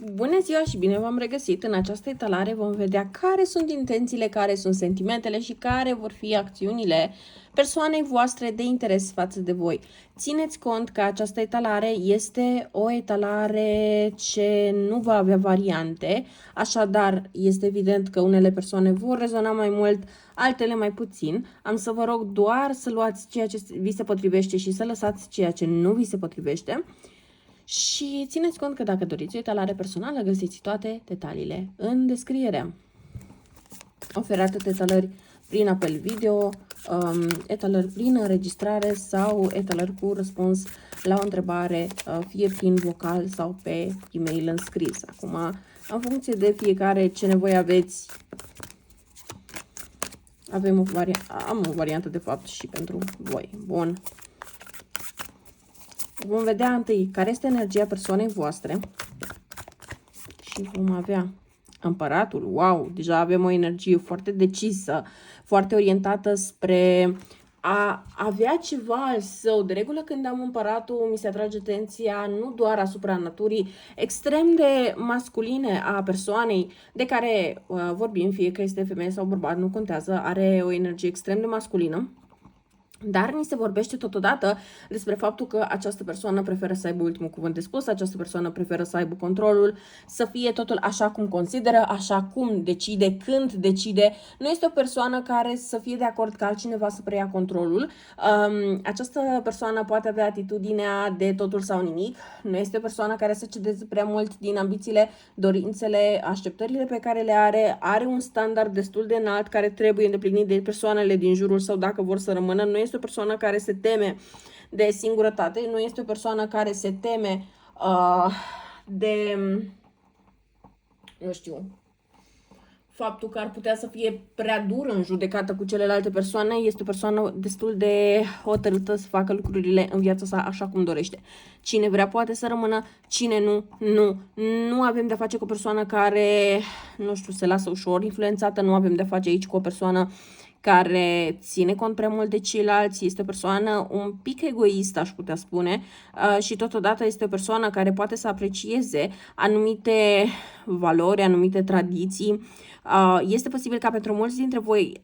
Bună ziua și bine v-am regăsit! În această etalare vom vedea care sunt intențiile, care sunt sentimentele și care vor fi acțiunile persoanei voastre de interes față de voi. Țineți cont că această etalare este o etalare ce nu va avea variante, așadar este evident că unele persoane vor rezona mai mult, altele mai puțin. Am să vă rog doar să luați ceea ce vi se potrivește și să lăsați ceea ce nu vi se potrivește. Și țineți cont că dacă doriți o etalare personală, găsiți toate detaliile în descriere. Oferă etalări prin apel video, etalări prin înregistrare sau etalări cu răspuns la o întrebare, fie prin vocal sau pe e-mail înscris. Acum, în funcție de fiecare ce nevoie aveți, am o variantă de fapt și pentru voi. Bun. Vom vedea întâi care este energia persoanei voastre și vom avea Împăratul. Wow, deja avem o energie foarte decisă, foarte orientată spre a avea ceva al său. De regulă când am Împăratul, mi se atrage atenția nu doar asupra naturii extrem de masculine a persoanei de care vorbim, fie că este femeie sau bărbat, nu contează, are o energie extrem de masculină. Dar ni se vorbește totodată despre faptul că această persoană preferă să aibă ultimul cuvânt de spus, această persoană preferă să aibă controlul, să fie totul așa cum consideră, așa cum decide, când decide. Nu este o persoană care să fie de acord ca altcineva să preia controlul. Această persoană poate avea atitudinea de totul sau nimic. Nu este o persoană care să cedeze prea mult din ambițiile, dorințele, așteptările pe care le are. Are un standard destul de înalt care trebuie îndeplinit de persoanele din jurul său dacă vor să rămână. Nu este o persoană care se teme de singurătate, nu este o persoană care se teme de, nu știu, faptul că ar putea să fie prea dură în judecată cu celelalte persoane. Este o persoană destul de hotărâtă să facă lucrurile în viața sa așa cum dorește. Cine vrea poate să rămână, cine nu, nu. Nu avem de-a face cu o persoană care, nu știu, se lasă ușor influențată, nu avem de-a face aici cu o persoană care ține cont prea mult de ceilalți, este o persoană un pic egoistă, aș putea spune, și totodată este o persoană care poate să aprecieze anumite valori, anumite tradiții. Este posibil ca pentru mulți dintre voi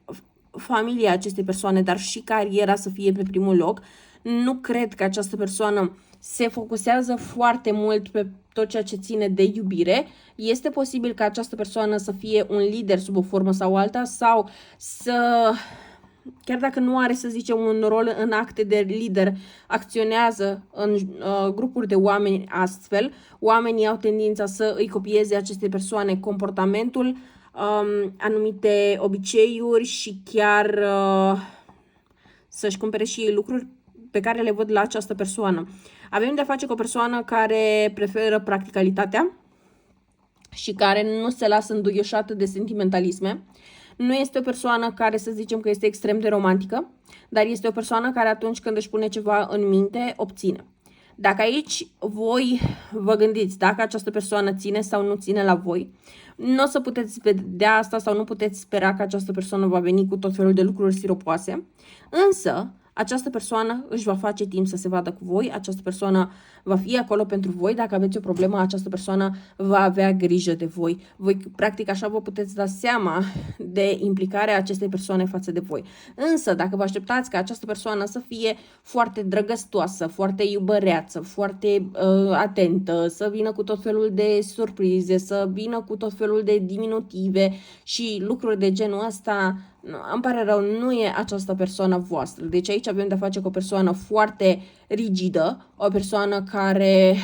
familia acestei persoane, dar și cariera să fie pe primul loc. Nu cred că această persoană se focusează foarte mult pe tot ceea ce ține de iubire. Este posibil ca această persoană să fie un lider sub o formă sau alta sau să, chiar dacă nu are, să zicem, un rol în acte de lider, acționează în grupuri de oameni astfel. Oamenii au tendința să îi copieze aceste persoane comportamentul, anumite obiceiuri și chiar să-și cumpere și ei lucruri pe care le văd la această persoană. Avem de-a face cu o persoană care preferă practicalitatea și care nu se lasă înduioșată de sentimentalisme. Nu este o persoană care să zicem că este extrem de romantică, dar este o persoană care atunci când își pune ceva în minte, obține. Dacă aici voi vă gândiți dacă această persoană ține sau nu ține la voi, nu o să puteți vedea asta sau nu puteți spera că această persoană va veni cu tot felul de lucruri siropoase, însă această persoană își va face timp să se vadă cu voi, această persoană va fi acolo pentru voi, dacă aveți o problemă, această persoană va avea grijă de voi. Voi, practic, așa vă puteți da seama de implicarea acestei persoane față de voi. Însă, dacă vă așteptați ca această persoană să fie foarte drăgăstoasă, foarte iubăreață, foarte atentă, să vină cu tot felul de surprize, să vină cu tot felul de diminutive și lucruri de genul ăsta, îmi pare rău, nu e această persoană voastră. Deci aici avem de-a face cu o persoană foarte rigidă, o persoană care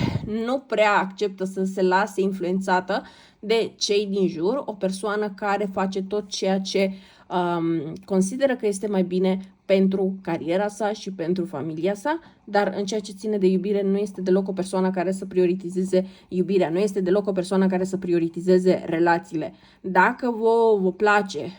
nu prea acceptă să se lase influențată de cei din jur, o persoană care face tot ceea ce consideră că este mai bine pentru cariera sa și pentru familia sa, dar în ceea ce ține de iubire nu este deloc o persoană care să prioritizeze iubirea, nu este deloc o persoană care să prioritizeze relațiile. Dacă vă place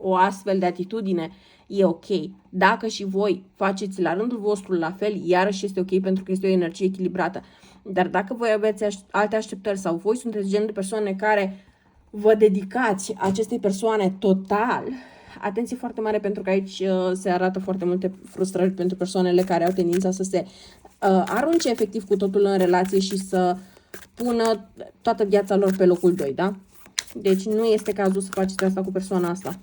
o astfel de atitudine, e ok. Dacă și voi faceți la rândul vostru la fel, iarăși este ok pentru că este o energie echilibrată. Dar dacă voi aveți alte așteptări sau voi sunteți genul de persoane care vă dedicați acestei persoane total, atenție foarte mare pentru că aici se arată foarte multe frustrări pentru persoanele care au tendința să se arunce efectiv cu totul în relație și să pună toată viața lor pe locul 2, da? Deci nu este cazul să faceți asta cu persoana asta,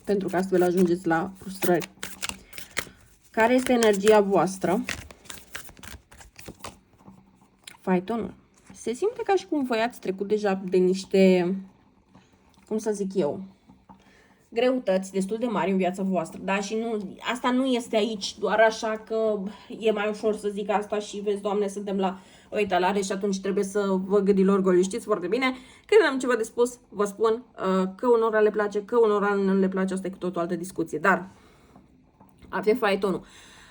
pentru că astfel ajungeți la frustrări. Care este energia voastră? Faitonul. Se simte ca și cum voi ați trecut deja de niște, cum să zic eu, greutăți destul de mari în viața voastră, da? Și nu, asta nu este aici doar așa că e mai ușor să zic asta și vezi, Doamne, suntem la o etalare și atunci trebuie să vă gâdilor goli. Știți foarte bine, când am ceva de spus, vă spun că unora le place, că unora nu le place, asta e cu tot o altă discuție, dar avem faetonul.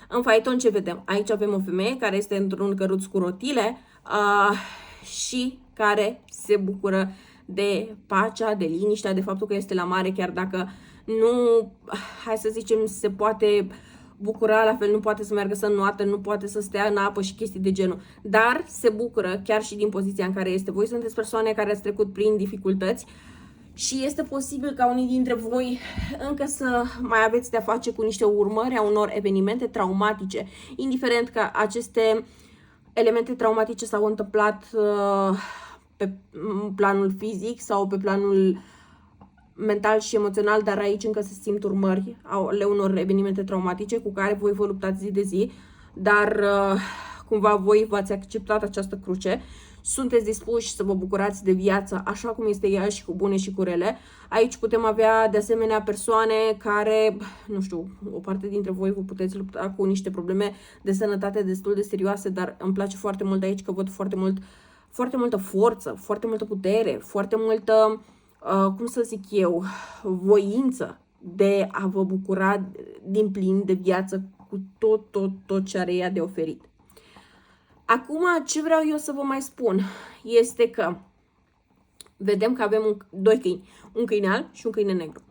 În faeton ce vedem? Aici avem o femeie care este într-un căruț cu rotile și care se bucură de pacea, de liniștea, de faptul că este la mare, chiar dacă nu, hai să zicem, se poate bucura, la fel nu poate să meargă să înnoată, nu poate să stea în apă și chestii de genul, dar se bucură chiar și din poziția în care este. Voi sunteți persoane care ați trecut prin dificultăți și este posibil ca unii dintre voi încă să mai aveți de-a face cu niște urmări a unor evenimente traumatice, indiferent că aceste elemente traumatice s-au întâmplat pe planul fizic sau pe planul mental și emoțional, dar aici încă se simt urmări ale unor evenimente traumatice cu care voi vă luptați zi de zi, dar cumva voi v-ați acceptat această cruce, sunteți dispuși să vă bucurați de viață așa cum este ea, și cu bune și cu rele. Aici putem avea de asemenea persoane care, nu știu, o parte dintre voi vă puteți lupta cu niște probleme de sănătate destul de serioase, dar îmi place foarte mult aici că văd foarte multă forță, foarte multă putere, foarte multă, cum să zic eu, voință de a vă bucura din plin de viață cu tot ce are ea de oferit. Acum, ce vreau eu să vă mai spun este că vedem că avem doi câini, un câine alb și un câine negru.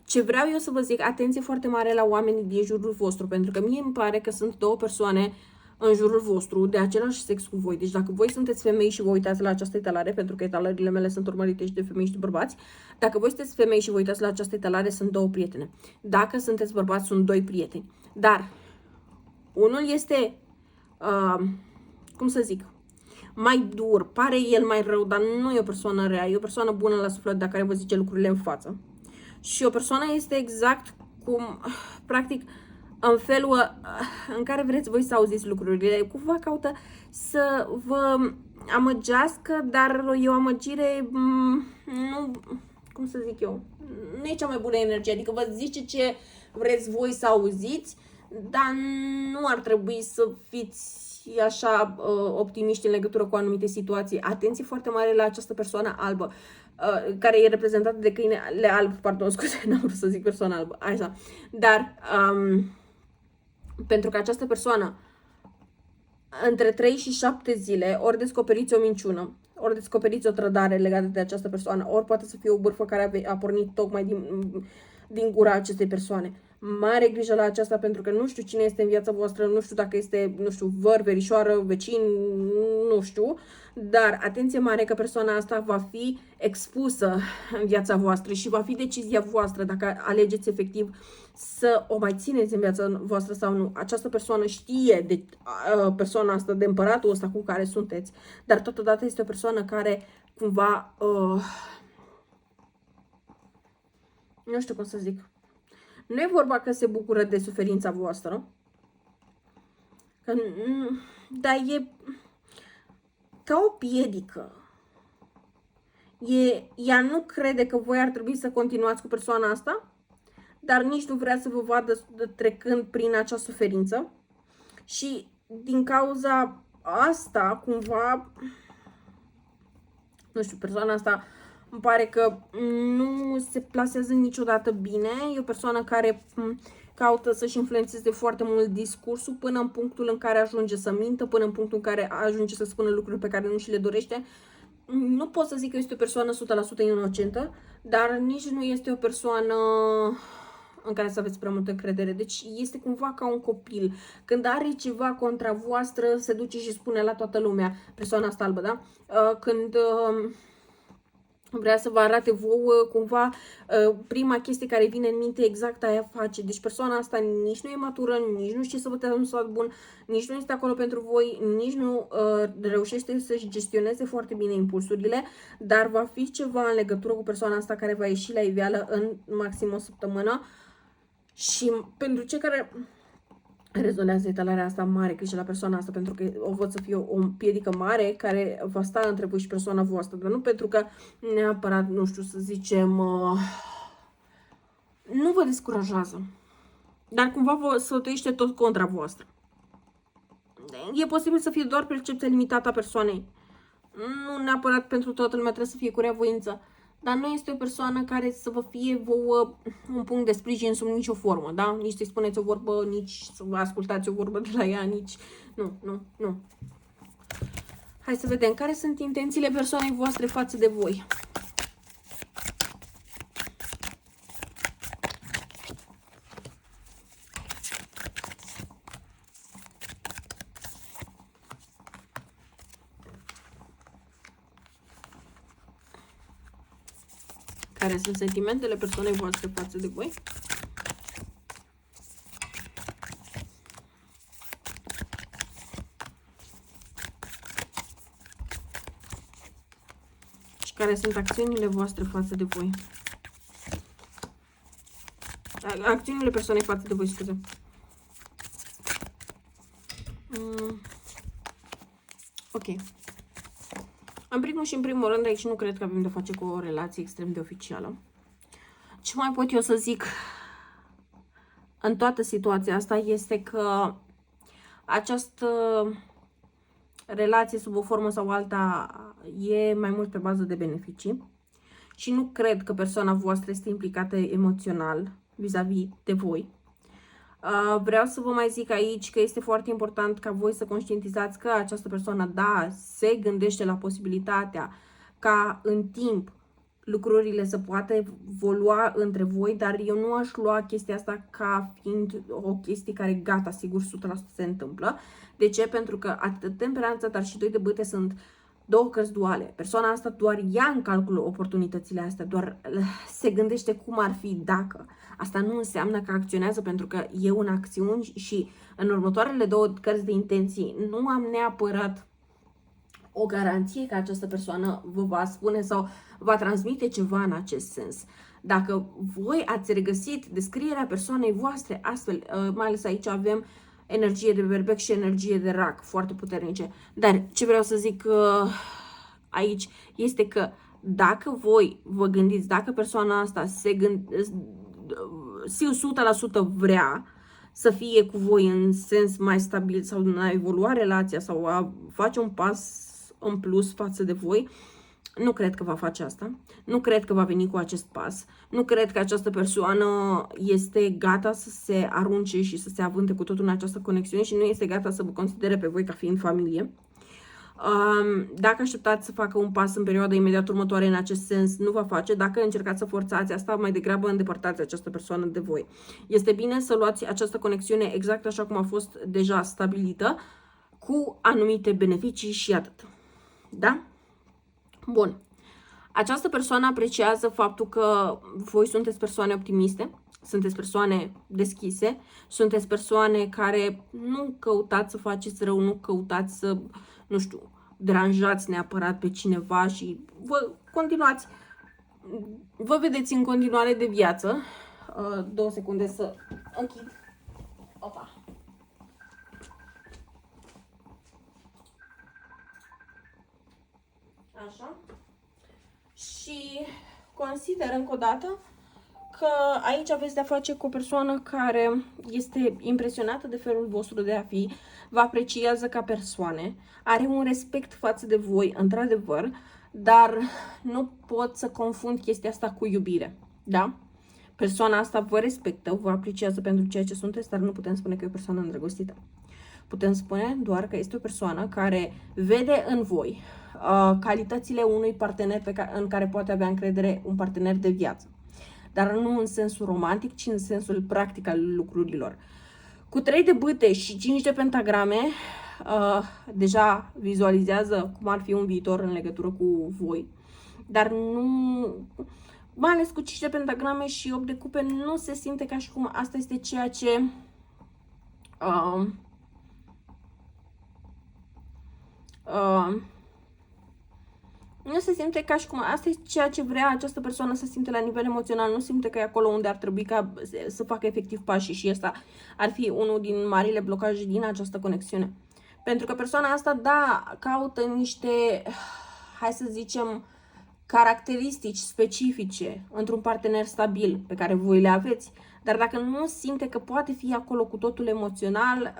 Ce vreau eu să vă zic, atenție foarte mare la oamenii din jurul vostru, pentru că mie îmi pare că sunt două persoane în jurul vostru de același sex cu voi. Deci dacă voi sunteți femei și vă uitați la această etalare, pentru că etalările mele sunt urmărite și de femei și de bărbați, dacă voi sunteți femei și vă uitați la această etalare, sunt două prietene. Dacă sunteți bărbați, sunt doi prieteni. Dar unul este, cum să zic, mai dur, pare el mai rău, dar nu e o persoană rea, e o persoană bună la suflet, dar care vă zice lucrurile în față. Și o persoană este exact cum, practic, în felul în care vreți voi să auziți lucrurile. Cumva caută să vă amăgească, dar e o amăgire, nu, cum să zic eu, nu e cea mai bună energie. Adică vă zice ce vreți voi să auziți, dar nu ar trebui să fiți așa optimiști în legătură cu anumite situații. Atenție foarte mare la această persoană albă, care e reprezentată de câinele alb, pardon, scuze, n-am vrut să zic persoană albă, așa. Dar, pentru că această persoană, între 3 și 7 zile, ori descoperiți o minciună, ori descoperiți o trădare legată de această persoană, ori poate să fie o bârfă care a pornit tocmai din gura acestei persoane. Mare grijă la aceasta, pentru că nu știu cine este în viața voastră, nu știu dacă este, nu știu, văr, verișoară, vecin, nu știu, dar atenție mare că persoana asta va fi expusă în viața voastră și va fi decizia voastră dacă alegeți efectiv să o mai țineți în viața voastră sau nu. Această persoană știe de persoana asta, de împăratul ăsta cu care sunteți, dar totodată este o persoană care cumva, nu știu cum să zic, nu e vorba că se bucură de suferința voastră, că, dar e ca o piedică. Ea nu crede că voi ar trebui să continuați cu persoana asta, dar nici nu vrea să vă vadă trecând prin acea suferință. Și din cauza asta, cumva, nu știu, persoana asta îmi pare că nu se plasează niciodată bine. E o persoană care caută să-și influențeze foarte mult discursul până în punctul în care ajunge să mintă, până în punctul în care ajunge să spună lucruri pe care nu și le dorește. Nu pot să zic că este o persoană 100% inocentă, dar nici nu este o persoană în care să aveți prea multă încredere. Deci este cumva ca un copil. Când are ceva contra voastră, se duce și spune la toată lumea, persoana asta albă, da? Când Vrea să vă arate vouă cumva prima chestie care vine în minte, exact aia face. Deci persoana asta nici nu e matură, nici nu știe să vă dea un sfat bun, nici nu este acolo pentru voi, nici nu reușește să-și gestioneze foarte bine impulsurile, dar va fi ceva în legătură cu persoana asta care va ieși la iveală în maxim o săptămână. Și pentru cei care rezonează etalarea asta mare grijă la persoana asta, pentru că o văd să fie o piedică mare care va sta între voi și persoana voastră, dar nu pentru că neapărat, nu știu, să zicem, nu vă descurajează, dar cumva vă sfătuiește tot contra voastră. E posibil să fie doar percepția limitată a persoanei. Nu neapărat pentru toată lumea trebuie să fie cu reavoință, dar nu este o persoană care să vă fie vouă un punct de sprijin sub nicio formă, da? Nici să-i spuneți o vorbă, nici să vă ascultați o vorbă de la ea, nici... Nu. Hai să vedem care sunt intențiile persoanei voastre față de voi. Care sunt sentimentele persoanei voastre față de voi? Și care sunt acțiunile voastre față de voi? Acțiunile persoanei față de voi, scuze. Ok. În primul și în primul rând, aici nu cred că avem de face cu o relație extrem de oficială. Ce mai pot eu să zic în toată situația asta este că această relație sub o formă sau alta e mai mult pe bază de beneficii și nu cred că persoana voastră este implicată emoțional vis-a-vis de voi. Vreau să vă mai zic aici că este foarte important ca voi să conștientizați că această persoană, da, se gândește la posibilitatea ca în timp lucrurile să poată evolua între voi, dar eu nu aș lua chestia asta ca fiind o chestie care gata, sigur, 100% se întâmplă. De ce? Pentru că atât temperanța, dar și 2 de bâte sunt două cărți duale. Persoana asta doar ia în calcul oportunitățile astea, doar se gândește cum ar fi dacă. Asta nu înseamnă că acționează, pentru că eu în acțiuni și în următoarele 2 cărți de intenții nu am neapărat o garanție că această persoană vă va spune sau va transmite ceva în acest sens. Dacă voi ați regăsit descrierea persoanei voastre astfel, mai ales aici avem energie de berbec și energie de rac foarte puternice. Dar ce vreau să zic aici este că dacă voi vă gândiți, dacă persoana asta se gândește, 100% vrea să fie cu voi în sens mai stabil sau a evolua relația sau a face un pas în plus față de voi, nu cred că va face asta. Nu cred că va veni cu acest pas. Nu cred că această persoană este gata să se arunce și să se avânte cu totul în această conexiune și nu este gata să vă considere pe voi ca fiind familie. Dacă așteptați să facă un pas în perioada imediat următoare în acest sens, nu va face. Dacă încercați să forțați asta, mai degrabă îndepărtați această persoană de voi. Este bine să luați această conexiune exact așa cum a fost deja stabilită, cu anumite beneficii și atât. Da? Bun. Această persoană apreciază faptul că voi sunteți persoane optimiste, sunteți persoane deschise, sunteți persoane care nu căutați să faceți rău, nu căutați să, nu știu, deranjați neapărat pe cineva și vă continuați, vă vedeți în continuare de viață. 2 secunde să închid. Opa. Așa. Și consider încă o dată că aici aveți de-a face cu o persoană care este impresionată de felul vostru de a fi, vă apreciază ca persoane, are un respect față de voi, într-adevăr, dar nu pot să confund chestia asta cu iubire, da? Persoana asta vă respectă, vă apreciază pentru ceea ce sunteți, dar nu putem spune că e o persoană îndrăgostită. Putem spune doar că este o persoană care vede în voi calitățile unui partener în care poate avea încredere, un partener de viață. Dar nu în sensul romantic, ci în sensul practic al lucrurilor. Cu 3 de bâte și 5 de pentagrame, deja vizualizează cum ar fi un viitor în legătură cu voi. dar nu, mai ales cu 5 de pentagrame și 8 de cupe, nu se simte ca și cum asta este ceea ce nu se simte ca și cum asta e ceea ce vrea această persoană să simte la nivel emoțional, nu simte că e acolo unde ar trebui ca să facă efectiv pașii și ăsta ar fi unul din marile blocaje din această conexiune. Pentru că persoana asta, da, caută niște, hai să zicem, caracteristici specifice într-un partener stabil pe care voi le aveți, dar dacă nu simte că poate fi acolo cu totul emoțional,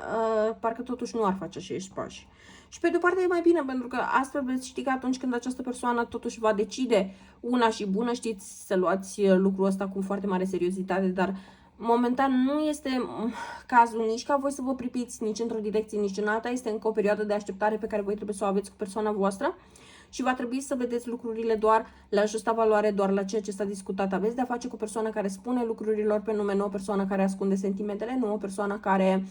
parcă totuși nu ar face acești pași. Și pe de-o parte e mai bine, pentru că astfel veți ști că atunci când această persoană totuși va decide una și bună, știți să luați lucrul ăsta cu foarte mare seriozitate, dar momentan nu este cazul nici ca voi să vă pripiți nici într-o direcție, nici în alta. Este încă o perioadă de așteptare pe care voi trebuie să o aveți cu persoana voastră și va trebui să vedeți lucrurile doar la justa valoare, doar la ceea ce s-a discutat. Aveți de-a face cu o persoană care spune lucrurilor pe nume, nu o persoană care ascunde sentimentele, nu o persoană care,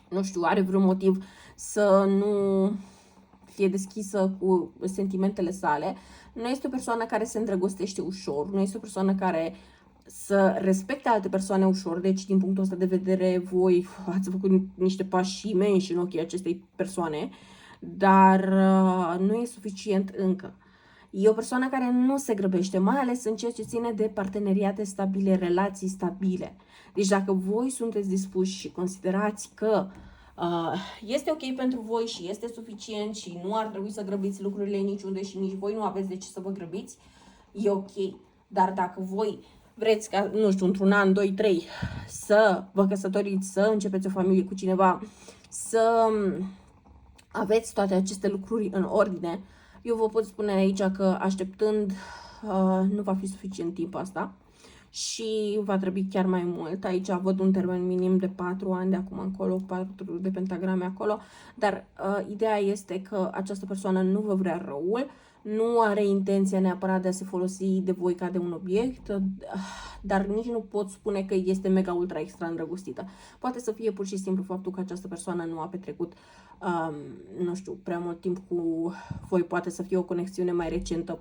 nu știu, are vreun motiv să nu fie deschisă cu sentimentele sale. Nu este o persoană care se îndrăgostește ușor, nu este o persoană care să respecte alte persoane ușor, deci din punctul ăsta de vedere voi ați făcut niște pași imensi în ochii acestei persoane, dar nu e suficient încă. E o persoană care nu se grăbește, mai ales în ceea ce ține de parteneriate stabile, relații stabile. Deci dacă voi sunteți dispuși și considerați că este ok pentru voi și este suficient și nu ar trebui să grăbiți lucrurile niciunde și nici voi nu aveți de ce să vă grăbiți, e ok. Dar dacă voi vreți ca, nu știu, într-un an, 2, 3, să vă căsătoriți, să începeți o familie cu cineva, să aveți toate aceste lucruri în ordine, eu vă pot spune aici că așteptând nu va fi suficient timp asta și va trebui chiar mai mult. Aici văd un termen minim de 4 ani de acum încolo, 4 de pentagrame acolo, dar ideea este că această persoană nu vă vrea răul, nu are intenția neapărat de a se folosi de voi ca de un obiect, dar nici nu pot spune că este mega ultra extra îndrăgostită. Poate să fie pur și simplu faptul că această persoană nu a petrecut, nu știu, prea mult timp cu voi, poate să fie o conexiune mai recentă,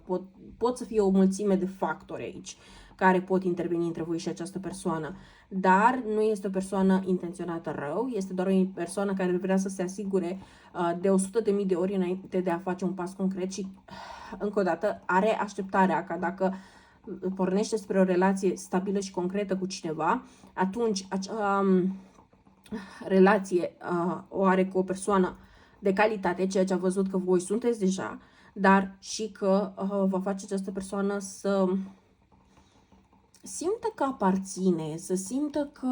pot să fie o mulțime de factori aici care pot interveni între voi și această persoană, dar nu este o persoană intenționată rău, este doar o persoană care vrea să se asigure de 100.000 de ori înainte de a face un pas concret și, încă o dată, are așteptarea ca dacă pornește spre o relație stabilă și concretă cu cineva, atunci acea relație o are cu o persoană de calitate, ceea ce a văzut că voi sunteți deja, dar și că va face această persoană să simtă că aparține, să simtă că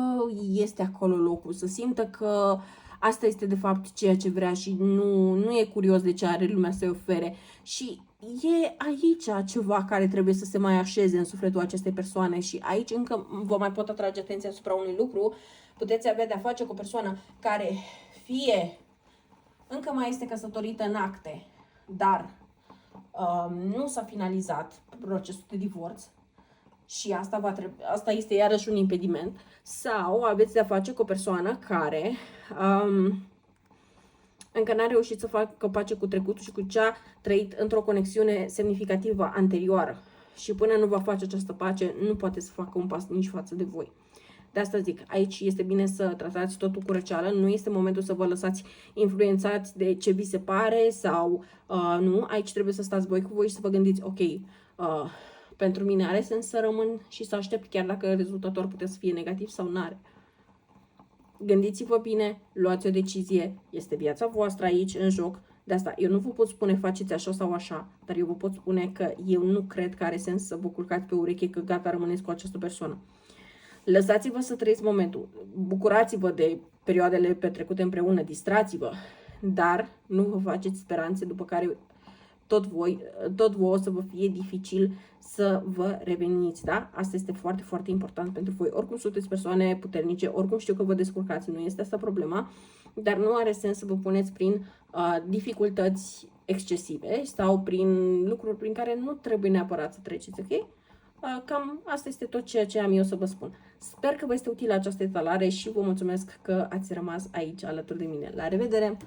este acolo locul, să simtă că asta este de fapt ceea ce vrea și nu e curios de ce are lumea să-i ofere. Și e aici ceva care trebuie să se mai așeze în sufletul acestei persoane și aici încă vă mai pot atrage atenția asupra unui lucru. Puteți avea de-a face cu o persoană care fie încă mai este căsătorită în acte, dar nu s-a finalizat procesul de divorț, și asta este iarăși un impediment, sau aveți de-a face cu o persoană care încă n-a reușit să facă pace cu trecutul și cu ce a trăit într-o conexiune semnificativă anterioară și până nu va face această pace, nu poate să facă un pas nici față de voi. De asta zic, aici este bine să tratați totul cu răceală, nu este momentul să vă lăsați influențați de ce vi se pare sau nu, aici trebuie să stați voi cu voi și să vă gândiți, ok, pentru mine are sens să rămân și să aștept chiar dacă rezultatul ar putea să fie negativ sau n-are. Gândiți-vă bine, luați o decizie, este viața voastră aici în joc. De asta eu nu vă pot spune faceți așa sau așa, dar eu vă pot spune că eu nu cred că are sens să vă culcați pe ureche că gata, rămâneți cu această persoană. Lăsați-vă să trăiți momentul, bucurați-vă de perioadele petrecute împreună, distrați-vă, dar nu vă faceți speranțe după care tot vouă să vă fie dificil să vă reveniți, da? Asta este foarte, foarte important pentru voi. Oricum sunteți persoane puternice, oricum știu că vă descurcați, nu este asta problema, dar nu are sens să vă puneți prin dificultăți excesive sau prin lucruri prin care nu trebuie neapărat să treceți, ok? Cam asta este tot ceea ce am eu să vă spun. Sper că vă este utilă această etalare și vă mulțumesc că ați rămas aici alături de mine. La revedere!